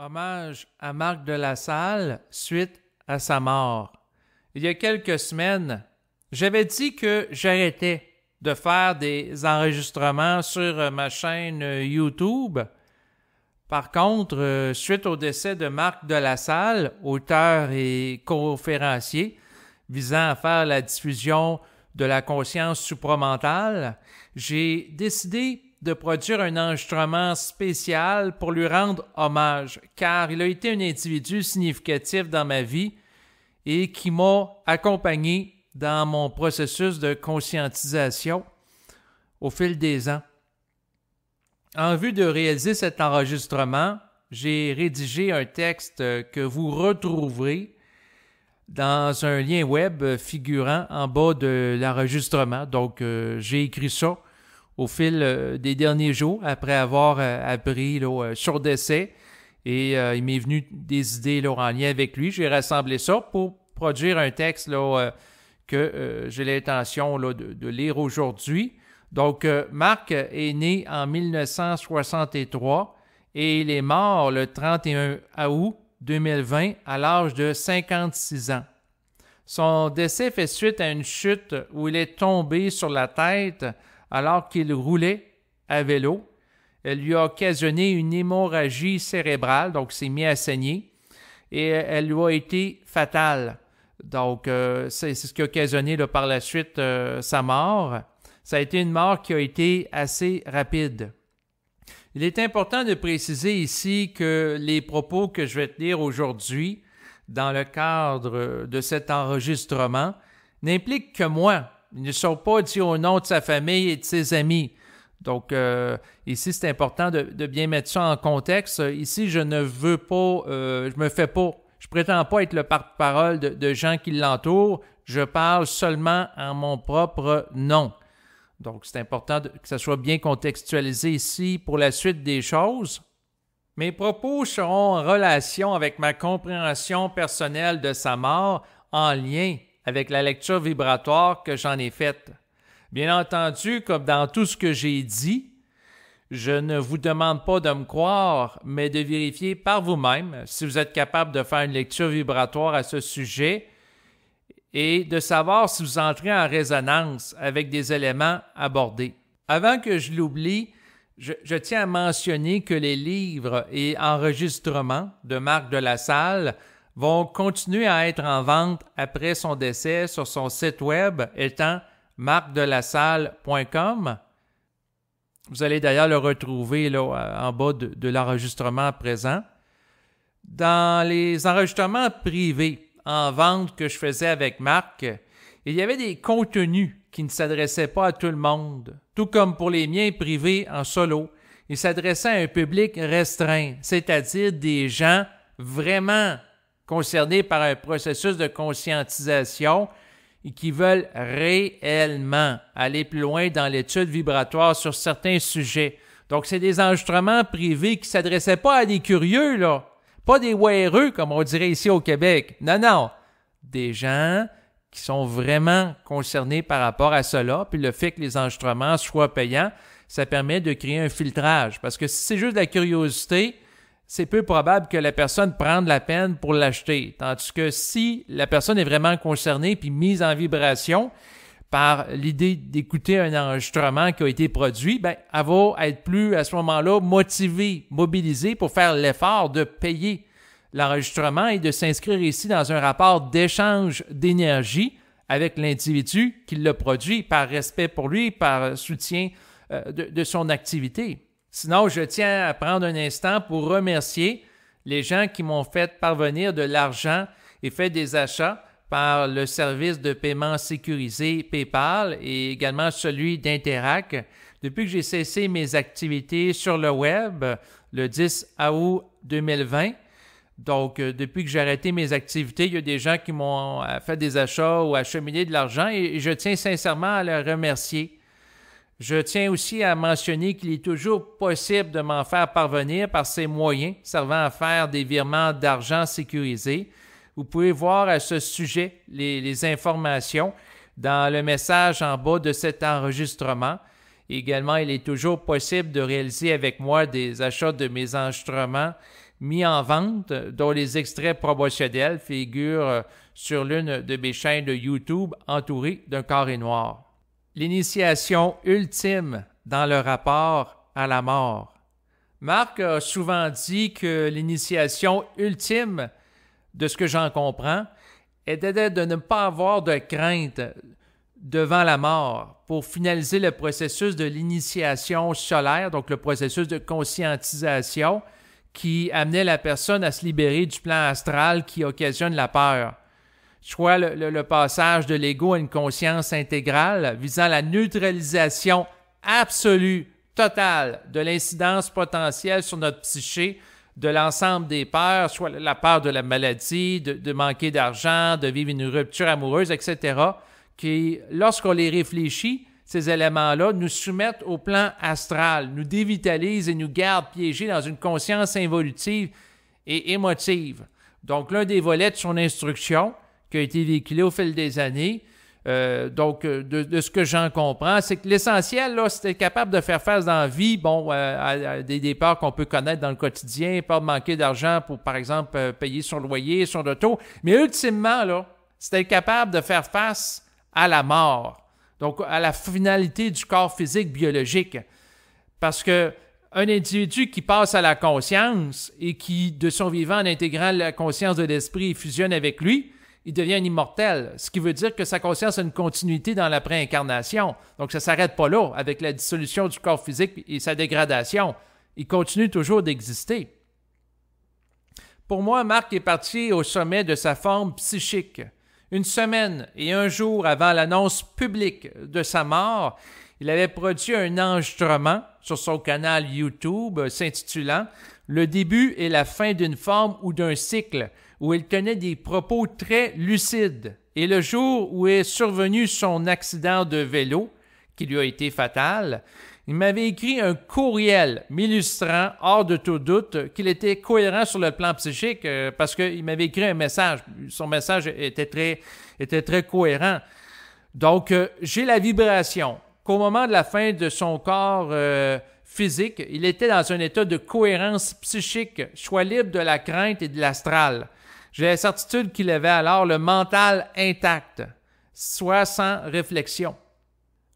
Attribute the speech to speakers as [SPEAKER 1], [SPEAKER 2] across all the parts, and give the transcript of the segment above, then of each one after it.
[SPEAKER 1] Hommage à Marc de La Salle suite à sa mort. Il y a quelques semaines, j'avais dit que j'arrêtais de faire des enregistrements sur ma chaîne YouTube. Par contre, suite au décès de Marc de La Salle, auteur et conférencier visant à faire la diffusion de la conscience supramentale, j'ai décidé de produire un enregistrement spécial pour lui rendre hommage, car il a été un individu significatif dans ma vie et qui m'a accompagné dans mon processus de conscientisation au fil des ans. En vue de réaliser cet enregistrement, j'ai rédigé un texte que vous retrouverez dans un lien web figurant en bas de l'enregistrement. Donc, j'ai écrit ça au fil des derniers jours, après avoir appris sur décès. Et il m'est venu des idées en lien avec lui. J'ai rassemblé ça pour produire un texte que j'ai l'intention de lire aujourd'hui. Donc, Marc est né en 1963 et il est mort le 31 août 2020 à l'âge de 56 ans. Son décès fait suite à une chute où il est tombé sur la tête alors qu'il roulait à vélo. Elle lui a occasionné une hémorragie cérébrale, donc il s'est mis à saigner, et elle lui a été fatale. Donc, c'est ce qui a occasionné par la suite sa mort. Ça a été une mort qui a été assez rapide. Il est important de préciser ici que les propos que je vais tenir aujourd'hui, dans le cadre de cet enregistrement, n'impliquent que moi. Ils ne sont pas dits au nom de sa famille et de ses amis. Donc, ici, c'est important de bien mettre ça en contexte. Ici, je ne veux pas, je prétends pas être le porte-parole de gens qui l'entourent. Je parle seulement en mon propre nom. Donc, c'est important que ça soit bien contextualisé ici pour la suite des choses. Mes propos seront en relation avec ma compréhension personnelle de sa mort en lien avec la lecture vibratoire que j'en ai faite. Bien entendu, comme dans tout ce que j'ai dit, je ne vous demande pas de me croire, mais de vérifier par vous-même si vous êtes capable de faire une lecture vibratoire à ce sujet et de savoir si vous entrez en résonance avec des éléments abordés. Avant que je l'oublie, je tiens à mentionner que les livres et enregistrements de Marc de La Salle vont continuer à être en vente après son décès sur son site web étant marcdelasalle.com. Vous allez d'ailleurs le retrouver en bas de l'enregistrement présent. Dans les enregistrements privés en vente que je faisais avec Marc, il y avait des contenus qui ne s'adressaient pas à tout le monde, tout comme pour les miens privés en solo. Ils s'adressaient à un public restreint, c'est-à-dire des gens vraiment concernés par un processus de conscientisation et qui veulent réellement aller plus loin dans l'étude vibratoire sur certains sujets. Donc, c'est des enregistrements privés qui ne s'adressaient pas à des curieux, pas des wéreux, comme on dirait ici au Québec. Non, des gens qui sont vraiment concernés par rapport à cela, puis le fait que les enregistrements soient payants, ça permet de créer un filtrage. Parce que si c'est juste de la curiosité, c'est peu probable que la personne prenne la peine pour l'acheter. Tandis que si la personne est vraiment concernée puis mise en vibration par l'idée d'écouter un enregistrement qui a été produit, elle va être plus, à ce moment-là, motivée, mobilisée pour faire l'effort de payer l'enregistrement et de s'inscrire ici dans un rapport d'échange d'énergie avec l'individu qui l'a produit par respect pour lui, par soutien de son activité. Sinon, je tiens à prendre un instant pour remercier les gens qui m'ont fait parvenir de l'argent et fait des achats par le service de paiement sécurisé PayPal et également celui d'Interac. Depuis que j'ai cessé mes activités sur le web le 10 août 2020, donc depuis que j'ai arrêté mes activités, il y a des gens qui m'ont fait des achats ou acheminé de l'argent et je tiens sincèrement à les remercier. Je tiens aussi à mentionner qu'il est toujours possible de m'en faire parvenir par ces moyens servant à faire des virements d'argent sécurisés. Vous pouvez voir à ce sujet les informations dans le message en bas de cet enregistrement. Également, il est toujours possible de réaliser avec moi des achats de mes enregistrements mis en vente, dont les extraits promotionnels figurent sur l'une de mes chaînes de YouTube entourées d'un carré noir. L'initiation ultime dans le rapport à la mort. Marc a souvent dit que l'initiation ultime, de ce que j'en comprends, était de ne pas avoir de crainte devant la mort pour finaliser le processus de l'initiation solaire, donc le processus de conscientisation qui amenait la personne à se libérer du plan astral qui occasionne la peur. Soit le passage de l'ego à une conscience intégrale visant la neutralisation absolue, totale de l'incidence potentielle sur notre psyché de l'ensemble des peurs, soit la peur de la maladie, de manquer d'argent, de vivre une rupture amoureuse, etc., qui, lorsqu'on les réfléchit, ces éléments-là nous soumettent au plan astral, nous dévitalisent et nous gardent piégés dans une conscience involutive et émotive. Donc, l'un des volets de son instruction, qui a été véhiculé au fil des années, de ce que j'en comprends, c'est que l'essentiel, là, c'est être capable de faire face dans la vie, à des peurs qu'on peut connaître dans le quotidien, peur de manquer d'argent pour, par exemple, payer son loyer, son auto. Mais ultimement, là, c'est être capable de faire face à la mort, donc à la finalité du corps physique biologique. Parce que un individu qui passe à la conscience et qui, de son vivant, en intégrant la conscience de l'esprit, fusionne avec lui, il devient un immortel, ce qui veut dire que sa conscience a une continuité dans l'après-incarnation. Donc, ça ne s'arrête pas là avec la dissolution du corps physique et sa dégradation. Il continue toujours d'exister. Pour moi, Marc est parti au sommet de sa forme psychique. Une semaine et un jour avant l'annonce publique de sa mort, il avait produit un enregistrement sur son canal YouTube s'intitulant « Le début et la fin d'une forme ou d'un cycle » où il tenait des propos très lucides. Et le jour où est survenu son accident de vélo, qui lui a été fatal, il m'avait écrit un courriel m'illustrant, hors de tout doute, qu'il était cohérent sur le plan psychique parce qu'il m'avait écrit un message. Son message était très cohérent. Donc, j'ai la vibration qu'au moment de la fin de son corps physique, il était dans un état de cohérence psychique, soit libre de la crainte et de l'astral. J'ai la certitude qu'il avait alors le mental intact, soit sans réflexion.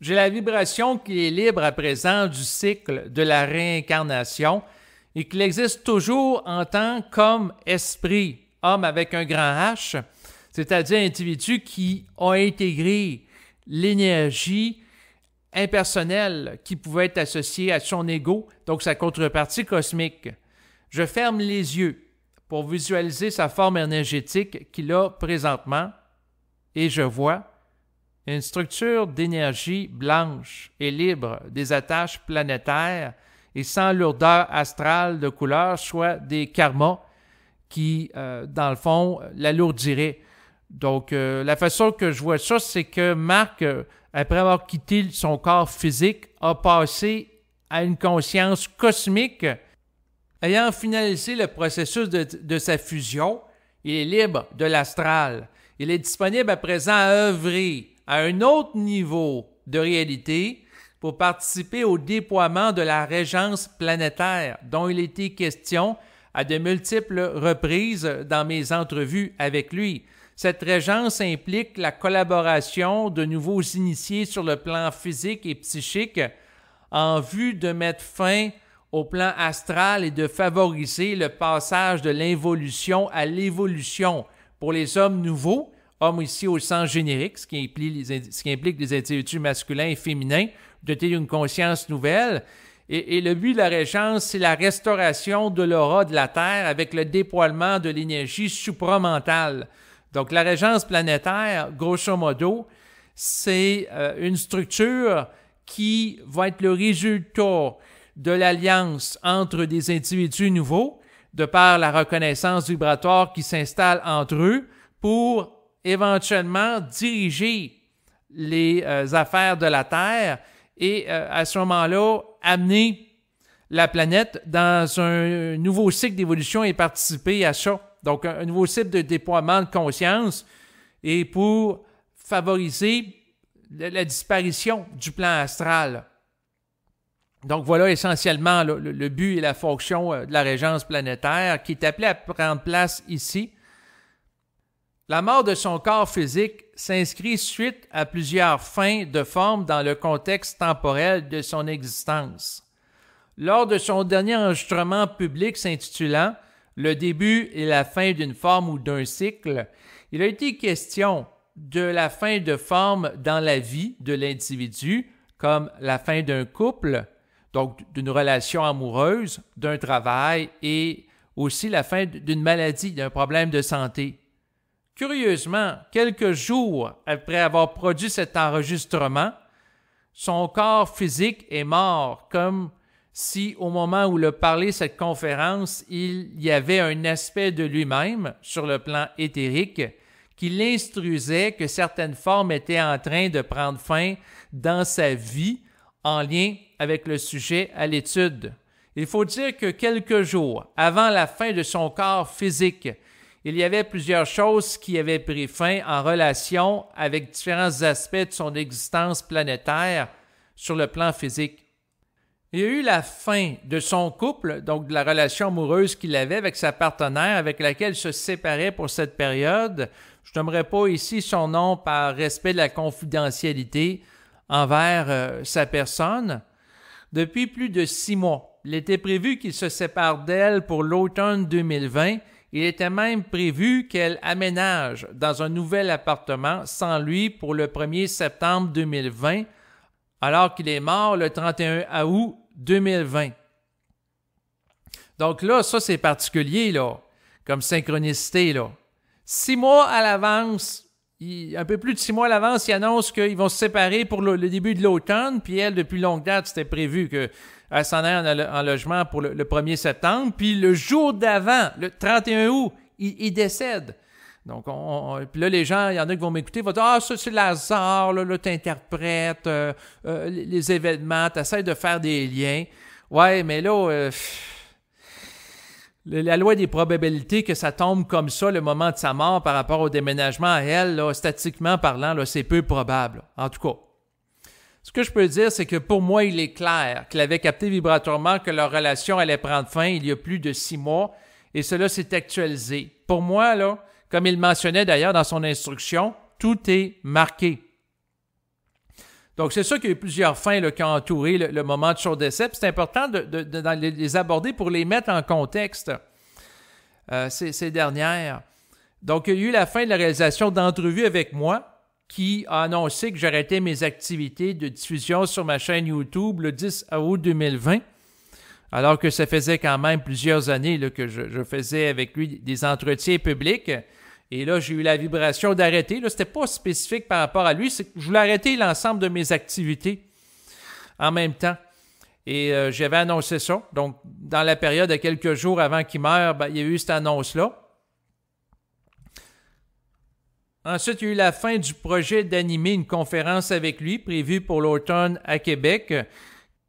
[SPEAKER 1] J'ai la vibration qu'il est libre à présent du cycle de la réincarnation et qu'il existe toujours en tant qu'homme esprit, homme avec un grand H, c'est-à-dire individu qui a intégré l'énergie impersonnelle qui pouvait être associée à son ego, donc sa contrepartie cosmique. Je ferme les yeux pour visualiser sa forme énergétique qu'il a présentement et je vois une structure d'énergie blanche et libre des attaches planétaires et sans lourdeur astrale de couleur, soit des karmas qui, dans le fond, l'alourdiraient. Donc, la façon que je vois ça, c'est que Marc, après avoir quitté son corps physique, a passé à une conscience cosmique. Ayant finalisé le processus de sa fusion, il est libre de l'astral. Il est disponible à présent à œuvrer à un autre niveau de réalité pour participer au déploiement de la régence planétaire dont il était question à de multiples reprises dans mes entrevues avec lui. Cette régence implique la collaboration de nouveaux initiés sur le plan physique et psychique en vue de mettre fin au plan astral et de favoriser le passage de l'involution à l'évolution pour les hommes nouveaux, hommes ici au sens générique, ce qui implique les individus masculins et féminins, dotés d'une conscience nouvelle. Et le but de la régence, c'est la restauration de l'aura de la Terre avec le déploiement de l'énergie supramentale. Donc la régence planétaire, grosso modo, c'est une structure qui va être le résultat de l'alliance entre des individus nouveaux, de par la reconnaissance vibratoire qui s'installe entre eux pour éventuellement diriger les affaires de la Terre et à ce moment-là, amener la planète dans un nouveau cycle d'évolution et participer à ça. Donc, un nouveau cycle de déploiement de conscience et pour favoriser la disparition du plan astral. Donc voilà essentiellement le but et la fonction de la régence planétaire qui est appelée à prendre place ici. La mort de son corps physique s'inscrit suite à plusieurs fins de forme dans le contexte temporel de son existence. Lors de son dernier enregistrement public s'intitulant « Le début et la fin d'une forme ou d'un cycle », il a été question de la fin de forme dans la vie de l'individu, comme la fin d'un couple, donc d'une relation amoureuse, d'un travail et aussi la fin d'une maladie, d'un problème de santé. Curieusement, quelques jours après avoir produit cet enregistrement, son corps physique est mort, comme si au moment où il a parlé cette conférence, il y avait un aspect de lui-même sur le plan éthérique qui l'instruisait que certaines formes étaient en train de prendre fin dans sa vie en lien avec le sujet à l'étude. Il faut dire que quelques jours avant la fin de son corps physique, il y avait plusieurs choses qui avaient pris fin en relation avec différents aspects de son existence planétaire sur le plan physique. Il y a eu la fin de son couple, donc de la relation amoureuse qu'il avait avec sa partenaire avec laquelle il se séparait pour cette période. Je n'aimerais pas ici son nom par respect de la confidentialité envers sa personne. Depuis plus de 6 mois, il était prévu qu'il se sépare d'elle pour l'automne 2020. Il était même prévu qu'elle aménage dans un nouvel appartement sans lui pour le 1er septembre 2020, alors qu'il est mort le 31 août 2020. Donc là, ça c'est particulier, là, comme synchronicité, là. 6 mois à l'avance, un peu plus de 6 mois à l'avance, il annonce qu'ils vont se séparer pour le début de l'automne, puis elle, depuis longue date, c'était prévu qu'elle s'en aille en logement pour le 1er septembre, puis le jour d'avant, le 31 août, il décède. Donc, puis là, les gens, il y en a qui vont m'écouter, vont dire « Ah, ça, c'est le hasard, là tu interprètes les événements, tu essaies de faire des liens. » Ouais, mais là, la loi des probabilités que ça tombe comme ça, le moment de sa mort par rapport au déménagement à elle, là, statistiquement parlant, là, c'est peu probable. En tout cas, ce que je peux dire, c'est que pour moi, il est clair qu'il avait capté vibratoirement que leur relation allait prendre fin il y a plus de 6 mois, et cela s'est actualisé. Pour moi, là, comme il mentionnait d'ailleurs dans son instruction, tout est marqué. Donc, c'est ça qu'il y a eu plusieurs fins là, qui ont entouré le moment de son décès. Puis c'est important de les aborder pour les mettre en contexte, ces dernières. Donc, il y a eu la fin de la réalisation d'entrevues avec moi qui a annoncé que j'arrêtais mes activités de diffusion sur ma chaîne YouTube le 10 août 2020, alors que ça faisait quand même plusieurs années là, que je faisais avec lui des entretiens publics. Et là, j'ai eu la vibration d'arrêter. Là, c'était pas spécifique par rapport à lui, c'est que je voulais arrêter l'ensemble de mes activités en même temps. Et j'avais annoncé ça. Donc, dans la période de quelques jours avant qu'il meure, il y a eu cette annonce-là. Ensuite, il y a eu la fin du projet d'animer une conférence avec lui, prévue pour l'automne à Québec.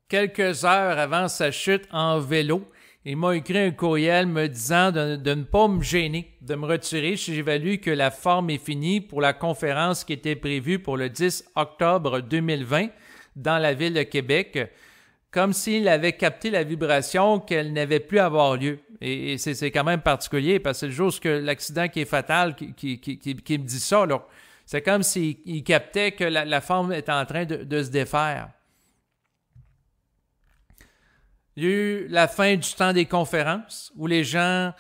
[SPEAKER 1] Quelques heures avant sa chute en vélo, il m'a écrit un courriel me disant de ne pas me gêner, de me retirer si j'évalue que la forme est finie pour la conférence qui était prévue pour le 10 octobre 2020 dans la ville de Québec, comme s'il avait capté la vibration qu'elle n'avait plus à avoir lieu. Et c'est quand même particulier parce que c'est le jour où l'accident qui est fatal qui me dit ça. Là. C'est comme s'il captait que la forme est en train de se défaire. Il y a eu la fin du temps des conférences où les gens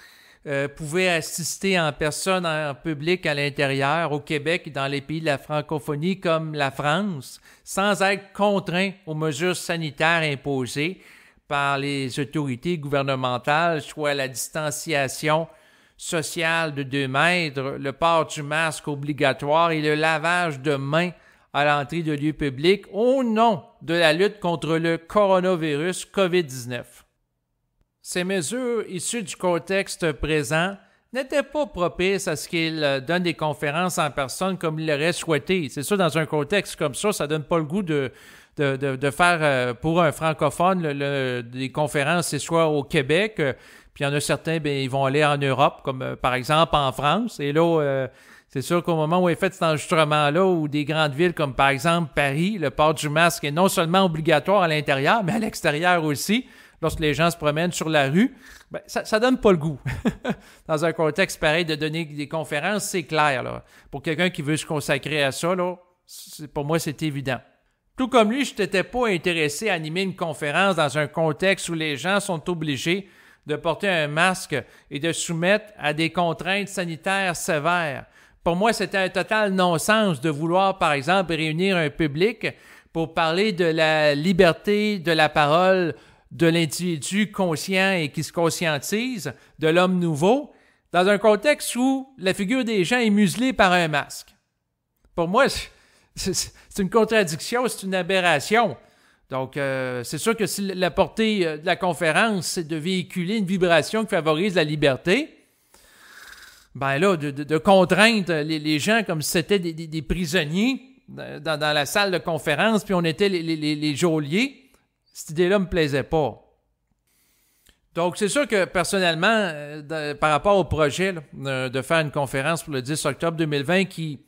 [SPEAKER 1] pouvaient assister en personne, en public à l'intérieur, au Québec et dans les pays de la francophonie comme la France, sans être contraints aux mesures sanitaires imposées par les autorités gouvernementales, soit la distanciation sociale de 2 mètres, le port du masque obligatoire et le lavage de mains à l'entrée de lieux publics au nom de la lutte contre le coronavirus COVID-19. Ces mesures issues du contexte présent n'étaient pas propices à ce qu'il donne des conférences en personne comme il l'aurait souhaité. C'est sûr, dans un contexte comme ça donne pas le goût de faire pour un francophone des conférences, c'est soit au Québec, puis il y en a certains, ils vont aller en Europe, comme par exemple en France, et là, C'est sûr qu'au moment où est fait cet enregistrement-là, ou des grandes villes comme par exemple Paris, le port du masque est non seulement obligatoire à l'intérieur, mais à l'extérieur aussi, lorsque les gens se promènent sur la rue, ben, ça donne pas le goût. Dans un contexte pareil de donner des conférences, c'est clair. Là. Pour quelqu'un qui veut se consacrer à ça, là, pour moi, c'est évident. Tout comme lui, je n'étais pas intéressé à animer une conférence dans un contexte où les gens sont obligés de porter un masque et de soumettre à des contraintes sanitaires sévères. Pour moi, c'était un total non-sens de vouloir, par exemple, réunir un public pour parler de la liberté de la parole de l'individu conscient et qui se conscientise, de l'homme nouveau, dans un contexte où la figure des gens est muselée par un masque. Pour moi, c'est une contradiction, c'est une aberration. Donc, c'est sûr que si la portée de la conférence, c'est de véhiculer une vibration qui favorise la liberté, ben là, de contraindre les gens comme si c'était des prisonniers dans la salle de conférence, puis on était les geôliers, cette idée-là ne me plaisait pas. Donc, c'est sûr que personnellement, par rapport au projet là, de faire une conférence pour le 10 octobre 2020 qui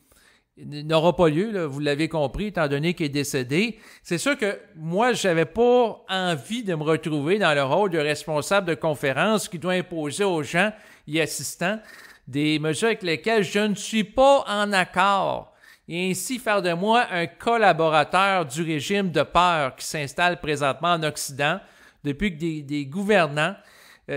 [SPEAKER 1] n'aura pas lieu, là, vous l'avez compris, étant donné qu'il est décédé, c'est sûr que moi, je n'avais pas envie de me retrouver dans le rôle de responsable de conférence qui doit imposer aux gens y assistants des mesures avec lesquelles je ne suis pas en accord et ainsi faire de moi un collaborateur du régime de peur qui s'installe présentement en Occident depuis que des gouvernants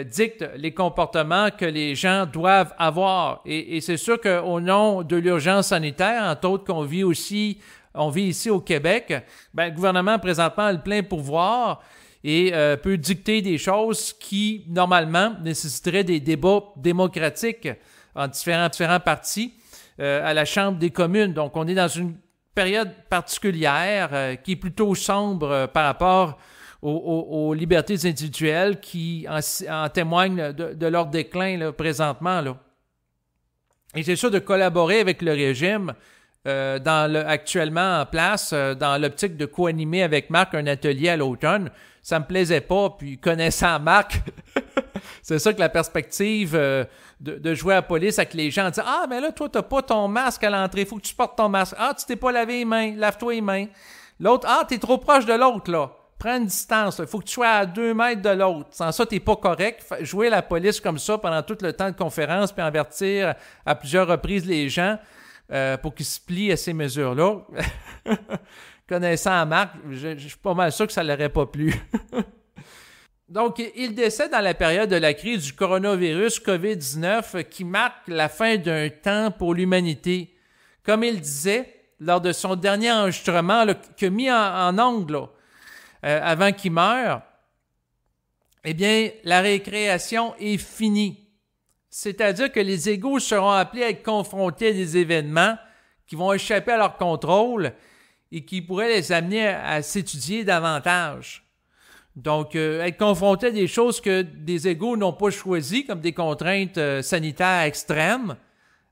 [SPEAKER 1] dictent les comportements que les gens doivent avoir. Et c'est sûr qu'au nom de l'urgence sanitaire, entre autres qu'on vit ici au Québec, ben, le gouvernement présentement a le plein pouvoir et peut dicter des choses qui, normalement, nécessiteraient des débats démocratiques en différents partis à la Chambre des communes. Donc, on est dans une période particulière qui est plutôt sombre par rapport aux libertés individuelles qui en témoignent de leur déclin là, présentement. Là. Et c'est sûr de collaborer avec le régime actuellement en place dans l'optique de co-animer avec Marc un atelier à l'automne. Ça me plaisait pas, puis connaissant Marc, c'est ça que la perspective de jouer à la police avec les gens, dire « Ah, mais là, toi, t'as pas ton masque à l'entrée, faut que tu portes ton masque. Ah, tu t'es pas lavé les mains, lave-toi les mains. » L'autre « Ah, t'es trop proche de l'autre, là. Prends une distance, il faut que tu sois à 2 mètres de l'autre. Sans ça, t'es pas correct. » Jouer la police comme ça pendant tout le temps de conférence, puis avertir à plusieurs reprises les gens pour qu'ils se plient à ces mesures-là. Connaissant Marc, je suis pas mal sûr que ça ne l'aurait pas plu. Donc, il décède dans la période de la crise du coronavirus COVID-19 qui marque la fin d'un temps pour l'humanité. Comme il disait lors de son dernier enregistrement qu'il a mis en ongle là, avant qu'il meure, eh bien, la récréation est finie. C'est-à-dire que les égos seront appelés à être confrontés à des événements qui vont échapper à leur contrôle et qui pourraient les amener à s'étudier davantage. Donc, être confronté à des choses que des égos n'ont pas choisies, comme des contraintes sanitaires extrêmes,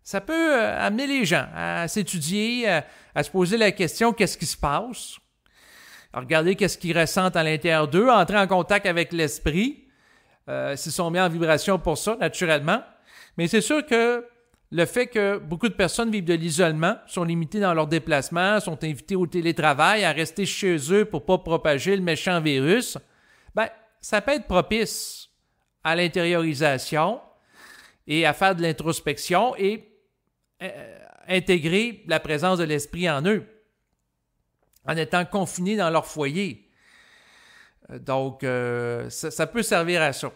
[SPEAKER 1] ça peut amener les gens à s'étudier, à se poser la question « qu'est-ce qui se passe? » À regarder qu'est-ce qu'ils ressentent à l'intérieur d'eux, entrer en contact avec l'esprit, s'ils sont mis en vibration pour ça, naturellement. Mais c'est sûr que le fait que beaucoup de personnes vivent de l'isolement, sont limitées dans leurs déplacements, sont invitées au télétravail, à rester chez eux pour ne pas propager le méchant virus, ben, ça peut être propice à l'intériorisation et à faire de l'introspection et intégrer la présence de l'esprit en eux, en étant confinés dans leur foyer. Donc, ça peut servir à ça.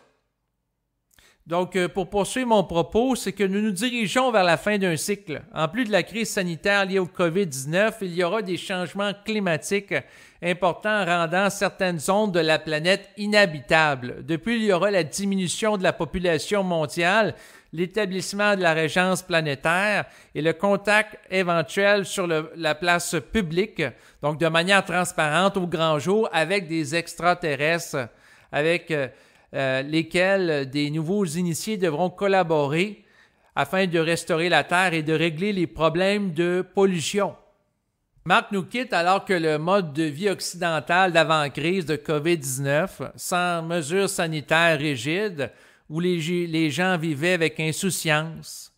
[SPEAKER 1] Donc, pour poursuivre mon propos, c'est que nous nous dirigeons vers la fin d'un cycle. En plus de la crise sanitaire liée au COVID-19, il y aura des changements climatiques importants rendant certaines zones de la planète inhabitables. Depuis, il y aura la diminution de la population mondiale, l'établissement de la régence planétaire et le contact éventuel sur la place publique, donc de manière transparente au grand jour avec des extraterrestres, avec lesquels des nouveaux initiés devront collaborer afin de restaurer la Terre et de régler les problèmes de pollution. Marc nous quitte alors que le mode de vie occidental d'avant-crise de COVID-19, sans mesures sanitaires rigides, où les gens vivaient avec insouciance,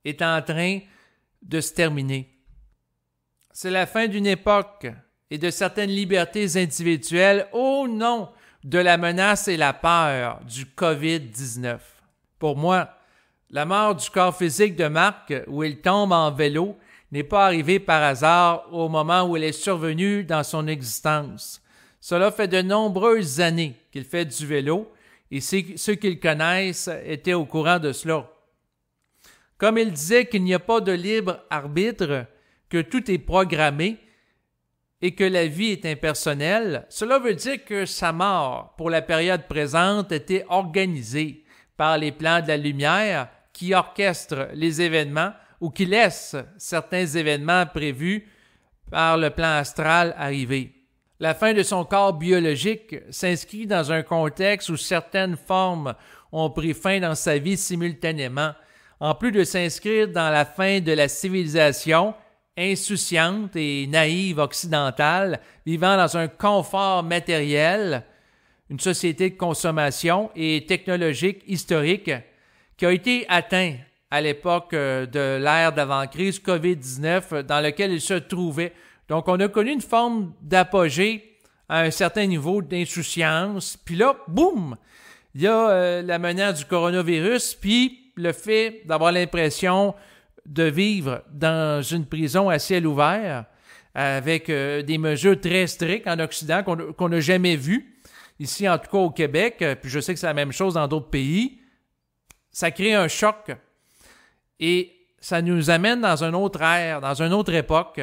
[SPEAKER 1] est en train de se terminer. C'est la fin d'une époque et de certaines libertés individuelles au nom de la menace et la peur du COVID-19. Pour moi, la mort du corps physique de Marc, où il tombe en vélo, n'est pas arrivée par hasard au moment où elle est survenue dans son existence. Cela fait de nombreuses années qu'il fait du vélo et ceux qui le connaissent étaient au courant de cela. Comme il disait qu'il n'y a pas de libre arbitre, que tout est programmé et que la vie est impersonnelle, cela veut dire que sa mort, pour la période présente, était organisée par les plans de la lumière qui orchestrent les événements ou qui laissent certains événements prévus par le plan astral arriver. La fin de son corps biologique s'inscrit dans un contexte où certaines formes ont pris fin dans sa vie simultanément, en plus de s'inscrire dans la fin de la civilisation insouciante et naïve occidentale, vivant dans un confort matériel, une société de consommation et technologique historique qui a été atteint à l'époque de l'ère d'avant-crise COVID-19 dans laquelle il se trouvait. Donc, on a connu une forme d'apogée à un certain niveau d'insouciance. Puis là, boum, il y a la menace du coronavirus, puis le fait d'avoir l'impression de vivre dans une prison à ciel ouvert avec des mesures très strictes en Occident qu'on n'a jamais vues. Ici, en tout cas au Québec, puis je sais que c'est la même chose dans d'autres pays, ça crée un choc et ça nous amène dans une autre ère, dans une autre époque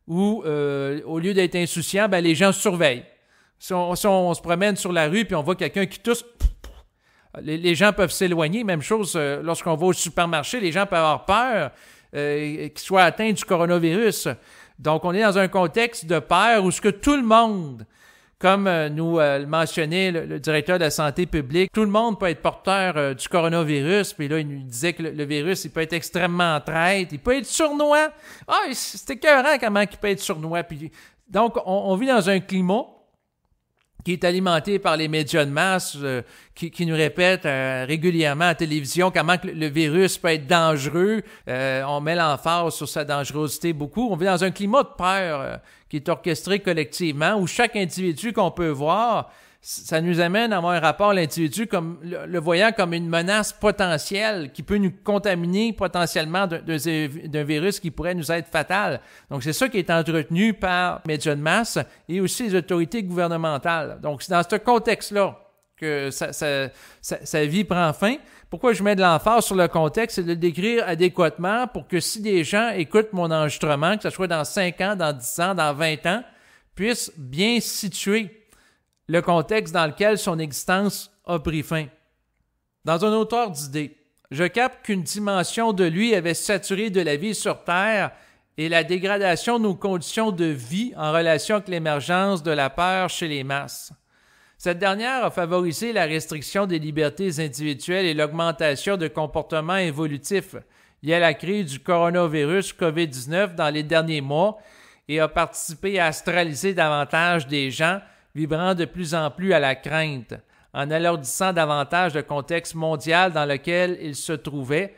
[SPEAKER 1] où, au lieu d'être insouciant, les gens surveillent. Si on se promène sur la rue puis on voit quelqu'un qui tousse, les gens peuvent s'éloigner. Même chose lorsqu'on va au supermarché, les gens peuvent avoir peur qu'ils soient atteints du coronavirus. Donc, on est dans un contexte de peur où ce que tout le monde, comme nous le mentionnait le directeur de la santé publique, tout le monde peut être porteur du coronavirus. Puis là, il nous disait que le virus, il peut être extrêmement traître, il peut être sournois. Ah, c'est écœurant comment il peut être sournois. Puis, donc, on vit dans un climat qui est alimenté par les médias de masse qui nous répètent régulièrement à la télévision comment le virus peut être dangereux. On met l'emphase sur sa dangerosité beaucoup. On vit dans un climat de peur qui est orchestré collectivement où chaque individu qu'on peut voir, ça nous amène à avoir un rapport à l'individu comme le voyant comme une menace potentielle qui peut nous contaminer potentiellement d'un virus qui pourrait nous être fatal. Donc, c'est ça qui est entretenu par les médias de masse et aussi les autorités gouvernementales. Donc, c'est dans ce contexte-là que sa vie prend fin. Pourquoi je mets de l'emphase sur le contexte? C'est de le décrire adéquatement pour que si des gens écoutent mon enregistrement, que ce soit dans 5 ans, dans 10 ans, dans 20 ans, puissent bien situer le contexte dans lequel son existence a pris fin. Dans un autre ordre d'idée, je capte qu'une dimension de lui avait saturé de la vie sur Terre et la dégradation de nos conditions de vie en relation avec l'émergence de la peur chez les masses. Cette dernière a favorisé la restriction des libertés individuelles et l'augmentation de comportements évolutifs liés à la crise du coronavirus COVID-19 dans les derniers mois et a participé à astraliser davantage des gens vibrant de plus en plus à la crainte, en alourdissant davantage le contexte mondial dans lequel il se trouvait,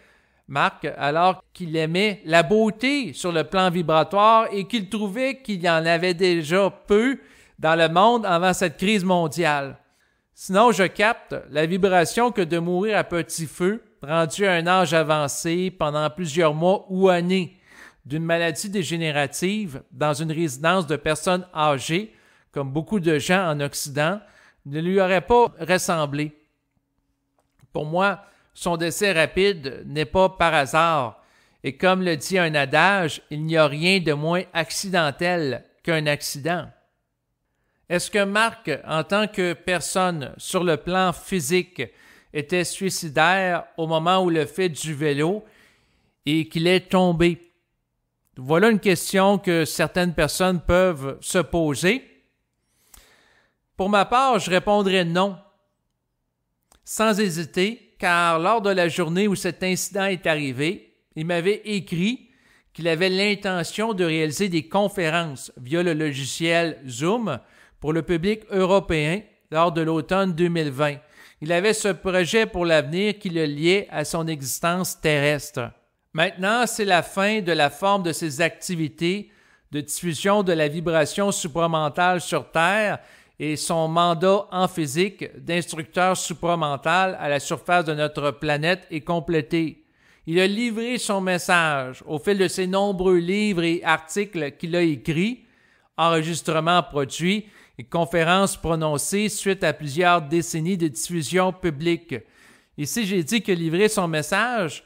[SPEAKER 1] Marc, alors qu'il aimait la beauté sur le plan vibratoire et qu'il trouvait qu'il y en avait déjà peu dans le monde avant cette crise mondiale. Sinon, je capte la vibration que de mourir à petit feu, rendu à un âge avancé pendant plusieurs mois ou années, d'une maladie dégénérative dans une résidence de personnes âgées, comme beaucoup de gens en Occident, ne lui aurait pas ressemblé. Pour moi, son décès rapide n'est pas par hasard, et comme le dit un adage, il n'y a rien de moins accidentel qu'un accident. Est-ce que Marc, en tant que personne sur le plan physique, était suicidaire au moment où il fait du vélo et qu'il est tombé? Voilà une question que certaines personnes peuvent se poser. Pour ma part, je répondrais non, sans hésiter, car lors de la journée où cet incident est arrivé, il m'avait écrit qu'il avait l'intention de réaliser des conférences via le logiciel Zoom pour le public européen lors de l'automne 2020. Il avait ce projet pour l'avenir qui le liait à son existence terrestre. Maintenant, c'est la fin de la forme de ses activités de diffusion de la vibration supramentale sur Terre et son mandat en physique d'instructeur supramental à la surface de notre planète est complété. Il a livré son message au fil de ses nombreux livres et articles qu'il a écrits, enregistrements produits et conférences prononcées suite à plusieurs décennies de diffusion publique. Ici, j'ai dit qu'il a livré son message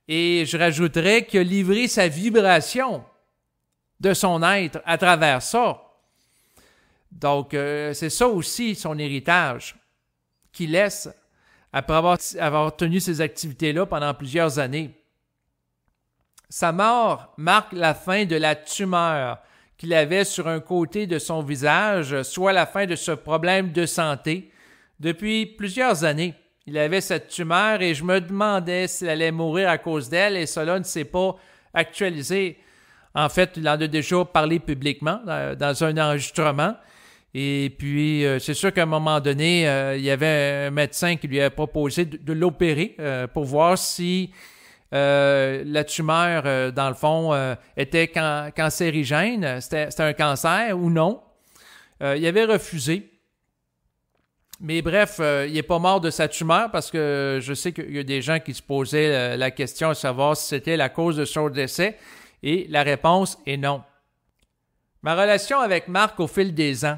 [SPEAKER 1] et je rajouterais qu'il a livré sa vibration de son être à travers ça. Donc, c'est ça aussi son héritage qu'il laisse après avoir tenu ces activités-là pendant plusieurs années. Sa mort marque la fin de la tumeur qu'il avait sur un côté de son visage, soit la fin de ce problème de santé. Depuis plusieurs années, il avait cette tumeur et je me demandais s'il allait mourir à cause d'elle et cela ne s'est pas actualisé. En fait, il en a déjà parlé publiquement dans un enregistrement. Et puis, c'est sûr qu'à un moment donné, il y avait un médecin qui lui avait proposé de l'opérer pour voir si la tumeur, dans le fond, était cancérigène, c'était un cancer ou non. Il avait refusé. Mais bref, il n'est pas mort de sa tumeur parce que je sais qu'il y a des gens qui se posaient la question de savoir si c'était la cause de son décès. Et la réponse est non. Ma relation avec Marc au fil des ans.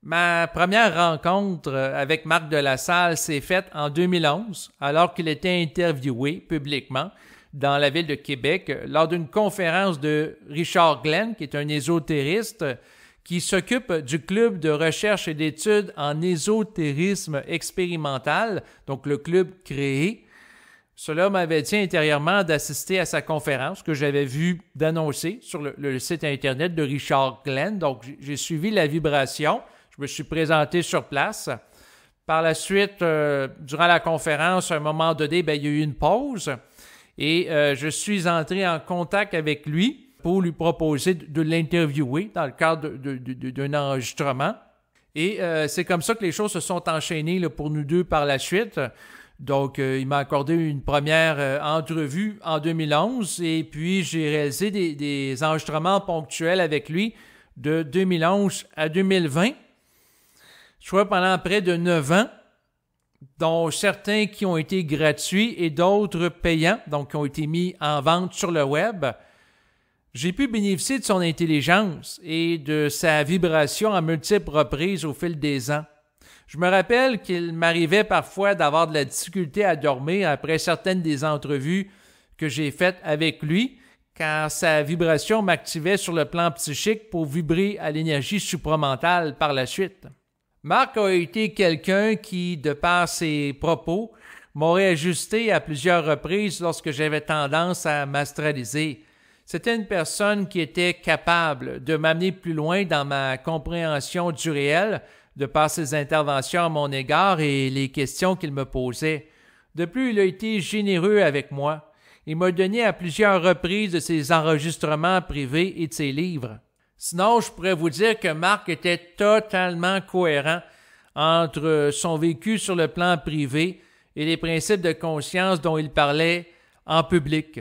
[SPEAKER 1] Ma première rencontre avec Marc de la Salle s'est faite en 2011, alors qu'il était interviewé publiquement dans la ville de Québec lors d'une conférence de Richard Glenn, qui est un ésotériste qui s'occupe du club de recherche et d'études en ésotérisme expérimental, donc le club créé. Cela m'avait dit intérieurement d'assister à sa conférence que j'avais vu d'annoncer sur le site Internet de Richard Glenn. Donc, j'ai suivi la vibration. Je me suis présenté sur place. Par la suite, durant la conférence, à un moment donné, il y a eu une pause et je suis entré en contact avec lui pour lui proposer de l'interviewer dans le cadre d'un enregistrement. Et c'est comme ça que les choses se sont enchaînées là, pour nous deux par la suite. Donc, il m'a accordé une première entrevue en 2011 et puis j'ai réalisé des enregistrements ponctuels avec lui de 2011 à 2020, soit pendant près de 9 ans, dont certains qui ont été gratuits et d'autres payants, donc qui ont été mis en vente sur le web. J'ai pu bénéficier de son intelligence et de sa vibration à multiples reprises au fil des ans. Je me rappelle qu'il m'arrivait parfois d'avoir de la difficulté à dormir après certaines des entrevues que j'ai faites avec lui, car sa vibration m'activait sur le plan psychique pour vibrer à l'énergie supramentale par la suite. Marc a été quelqu'un qui, de par ses propos, m'aurait ajusté à plusieurs reprises lorsque j'avais tendance à m'astraliser. C'était une personne qui était capable de m'amener plus loin dans ma compréhension du réel, de par ses interventions à mon égard et les questions qu'il me posait. De plus, il a été généreux avec moi. Il m'a donné à plusieurs reprises de ses enregistrements privés et de ses livres. Sinon, je pourrais vous dire que Marc était totalement cohérent entre son vécu sur le plan privé et les principes de conscience dont il parlait en public.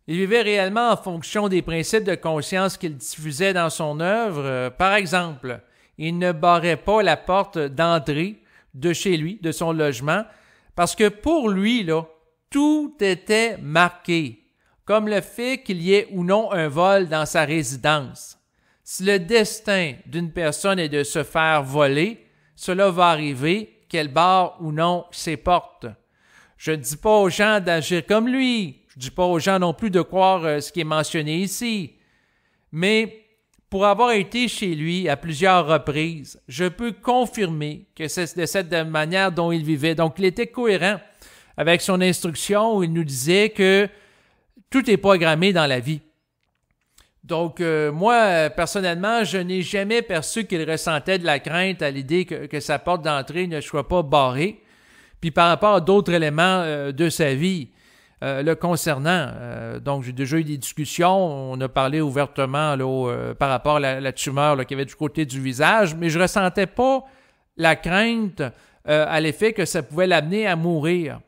[SPEAKER 1] Il vivait réellement en fonction des principes de conscience qu'il diffusait dans son œuvre. Par exemple, il ne barrait pas la porte d'entrée de chez lui, de son logement, parce que pour lui, là, tout était marqué, comme le fait qu'il y ait ou non un vol dans sa résidence. Si le destin d'une personne est de se faire voler, cela va arriver, qu'elle barre ou non ses portes. Je ne dis pas aux gens d'agir comme lui, je ne dis pas aux gens non plus de croire ce qui est mentionné ici, mais pour avoir été chez lui à plusieurs reprises, je peux confirmer que c'est de cette manière dont il vivait. Donc, il était cohérent avec son instruction où il nous disait que tout est programmé dans la vie. Donc, moi, personnellement, je n'ai jamais perçu qu'il ressentait de la crainte à l'idée que sa porte d'entrée ne soit pas barrée. Puis par rapport à d'autres éléments de sa vie, le concernant. Donc, j'ai déjà eu des discussions. On a parlé ouvertement là, par rapport à la tumeur qu'il y avait du côté du visage, mais je ne ressentais pas la crainte à l'effet que ça pouvait l'amener à mourir.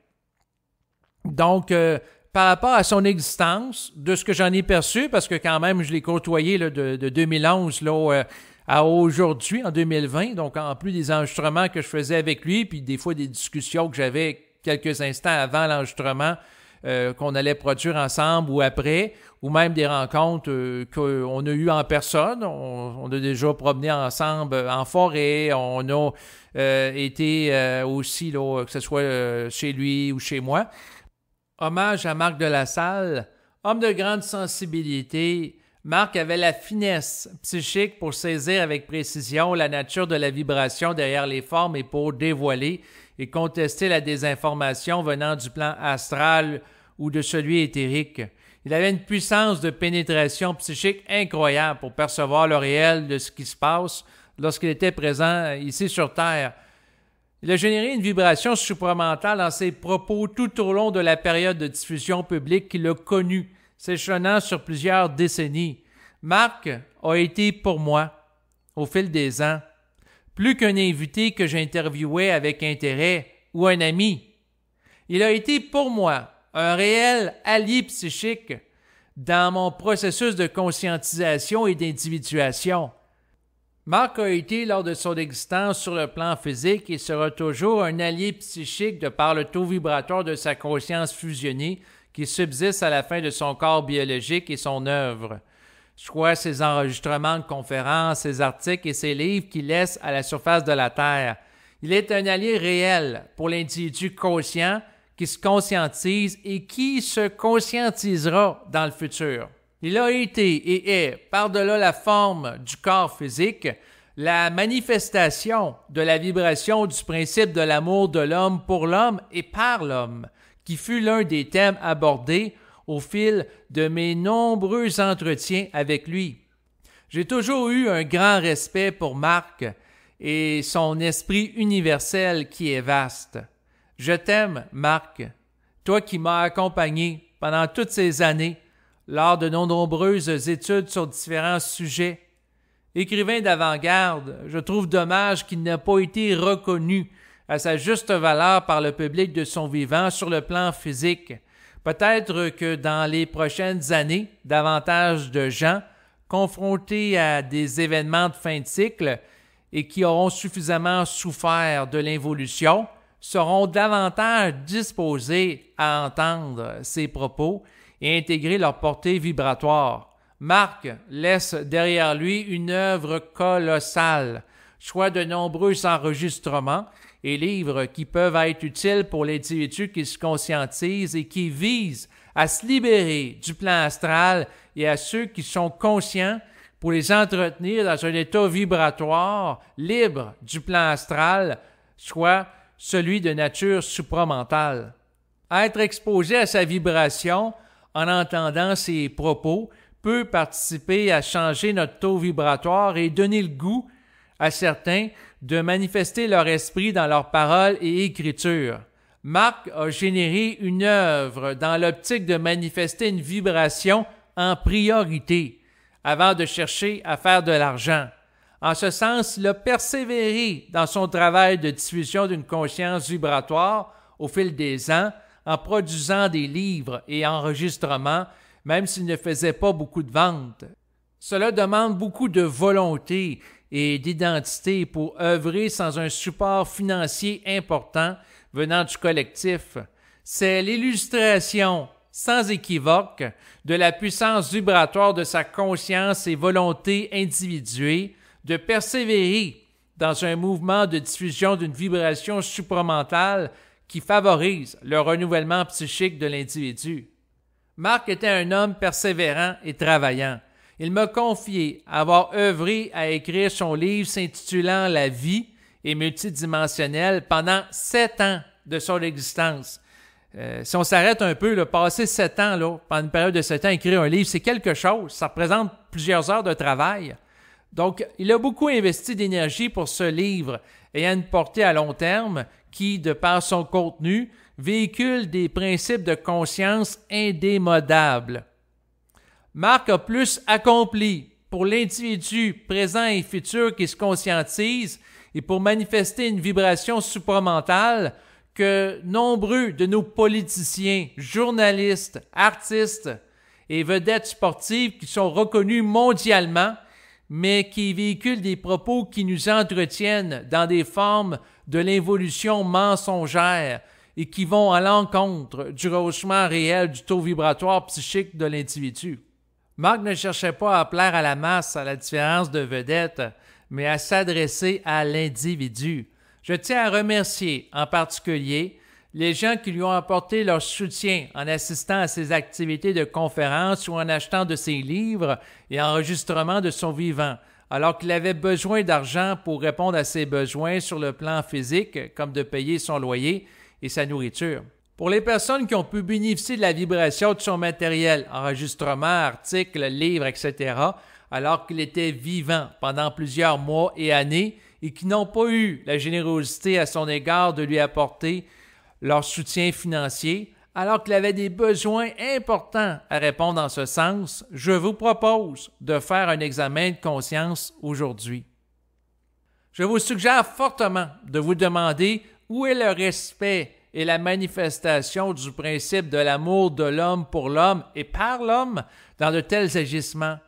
[SPEAKER 1] Donc, par rapport à son existence, de ce que j'en ai perçu, parce que quand même, je l'ai côtoyé là, de 2011 là, à aujourd'hui, en 2020, donc en plus des enregistrements que je faisais avec lui, puis des fois des discussions que j'avais quelques instants avant l'enregistrement qu'on allait produire ensemble ou après, ou même des rencontres qu'on a eues en personne. On a déjà promené ensemble en forêt, on a été aussi, là, que ce soit chez lui ou chez moi. Hommage à Marc de la Salle, homme de grande sensibilité. Marc avait la finesse psychique pour saisir avec précision la nature de la vibration derrière les formes et pour dévoiler et contester la désinformation venant du plan astral ou de celui éthérique. Il avait une puissance de pénétration psychique incroyable pour percevoir le réel de ce qui se passe lorsqu'il était présent ici sur Terre. Il a généré une vibration supramentale dans ses propos tout au long de la période de diffusion publique qu'il a connue, s'échelonnant sur plusieurs décennies. Marc a été pour moi, au fil des ans, plus qu'un invité que j'interviewais avec intérêt ou un ami. Il a été pour moi un réel allié psychique dans mon processus de conscientisation et d'individuation. Marc a été, lors de son existence sur le plan physique, et sera toujours un allié psychique de par le taux vibratoire de sa conscience fusionnée qui subsiste à la fin de son corps biologique et son œuvre, soit ses enregistrements de conférences, ses articles et ses livres qu'il laisse à la surface de la Terre. Il est un allié réel pour l'individu conscient qui se conscientise et qui se conscientisera dans le futur. Il a été et est, par-delà la forme du corps physique, la manifestation de la vibration du principe de l'amour de l'homme pour l'homme et par l'homme, qui fut l'un des thèmes abordés au fil de mes nombreux entretiens avec lui. J'ai toujours eu un grand respect pour Marc et son esprit universel qui est vaste. Je t'aime, Marc, toi qui m'as accompagné pendant toutes ces années, lors de nos nombreuses études sur différents sujets. Écrivain d'avant-garde, je trouve dommage qu'il n'ait pas été reconnu à sa juste valeur par le public de son vivant sur le plan physique. Peut-être que dans les prochaines années, davantage de gens confrontés à des événements de fin de cycle et qui auront suffisamment souffert de l'involution seront davantage disposés à entendre ses propos et intégrer leur portée vibratoire. Marc laisse derrière lui une œuvre colossale, soit de nombreux enregistrements et livres qui peuvent être utiles pour l'individu qui se conscientise et qui vise à se libérer du plan astral et à ceux qui sont conscients pour les entretenir dans un état vibratoire libre du plan astral, soit celui de nature supramentale. Être exposé à sa vibration en entendant ses propos peut participer à changer notre taux vibratoire et donner le goût à certains de manifester leur esprit dans leurs paroles et écritures. Marc a généré une œuvre dans l'optique de manifester une vibration en priorité avant de chercher à faire de l'argent. En ce sens, il a persévéré dans son travail de diffusion d'une conscience vibratoire au fil des ans en produisant des livres et enregistrements, même s'il ne faisait pas beaucoup de ventes. Cela demande beaucoup de volonté et d'identité pour œuvrer sans un support financier important venant du collectif. C'est l'illustration sans équivoque de la puissance vibratoire de sa conscience et volonté individuée de persévérer dans un mouvement de diffusion d'une vibration supramentale qui favorise le renouvellement psychique de l'individu. Marc était un homme persévérant et travaillant. Il m'a confié avoir œuvré à écrire son livre s'intitulant « La vie est multidimensionnelle » pendant 7 ans de son existence. Si on s'arrête un peu, passer 7 ans, pendant une période de 7 ans, écrire un livre, c'est quelque chose. Ça représente plusieurs heures de travail. Donc, il a beaucoup investi d'énergie pour ce livre ayant une portée à long terme qui, de par son contenu, véhicule des principes de conscience indémodables. Marc a plus accompli pour l'individu présent et futur qui se conscientise et pour manifester une vibration supramentale que nombreux de nos politiciens, journalistes, artistes et vedettes sportives qui sont reconnus mondialement, mais qui véhiculent des propos qui nous entretiennent dans des formes de l'involution mensongère et qui vont à l'encontre du rehaussement réel du taux vibratoire psychique de l'individu. Marc ne cherchait pas à plaire à la masse à la différence de vedettes, mais à s'adresser à l'individu. Je tiens à remercier en particulier les gens qui lui ont apporté leur soutien en assistant à ses activités de conférence ou en achetant de ses livres et enregistrements de son vivant, alors qu'il avait besoin d'argent pour répondre à ses besoins sur le plan physique, comme de payer son loyer et sa nourriture. Pour les personnes qui ont pu bénéficier de la vibration de son matériel, enregistrements, articles, livres, etc., alors qu'il était vivant pendant plusieurs mois et années et qui n'ont pas eu la générosité à son égard de lui apporter leur soutien financier, alors qu'il avait des besoins importants à répondre en ce sens, je vous propose de faire un examen de conscience aujourd'hui. Je vous suggère fortement de vous demander où est le respect et la manifestation du principe de l'amour de l'homme pour l'homme et par l'homme dans de tels agissements.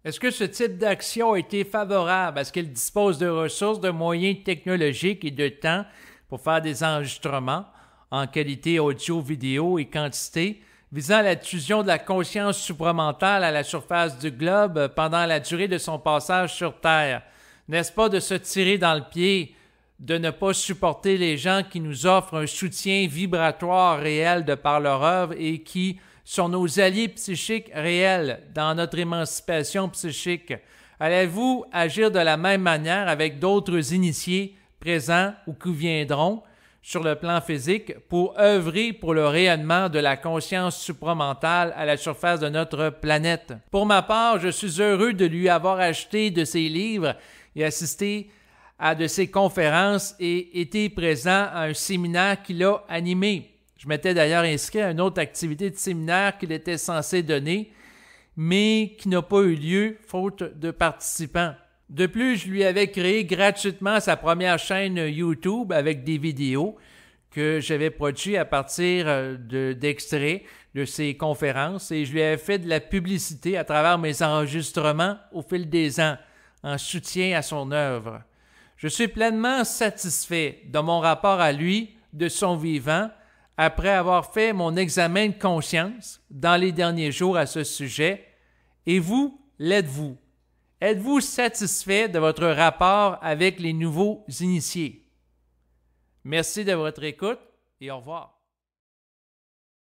[SPEAKER 1] Est-ce que ce type d'action a été favorable? Est-ce qu'il dispose de ressources, de moyens technologiques et de temps pour faire des enregistrements en qualité audio, vidéo et quantité visant la diffusion de la conscience supramentale à la surface du globe pendant la durée de son passage sur Terre? N'est-ce pas de se tirer dans le pied de ne pas supporter les gens qui nous offrent un soutien vibratoire réel de par leur œuvre et qui sont nos alliés psychiques réels dans notre émancipation psychique? Allez-vous agir de la même manière avec d'autres initiés présents ou qui viendront sur le plan physique pour œuvrer pour le rayonnement de la conscience supramentale à la surface de notre planète? Pour ma part, je suis heureux de lui avoir acheté de ses livres et assisté à de ses conférences et été présent à un séminaire qu'il a animé. Je m'étais d'ailleurs inscrit à une autre activité de séminaire qu'il était censé donner, mais qui n'a pas eu lieu faute de participants. De plus, je lui avais créé gratuitement sa première chaîne YouTube avec des vidéos que j'avais produites à partir d'extraits de ses conférences et je lui avais fait de la publicité à travers mes enregistrements au fil des ans en soutien à son œuvre. Je suis pleinement satisfait de mon rapport à lui, de son vivant, après avoir fait mon examen de conscience dans les derniers jours à ce sujet. Et vous, l'êtes-vous? Êtes-vous satisfait de votre rapport avec les nouveaux initiés? Merci de votre écoute et au revoir.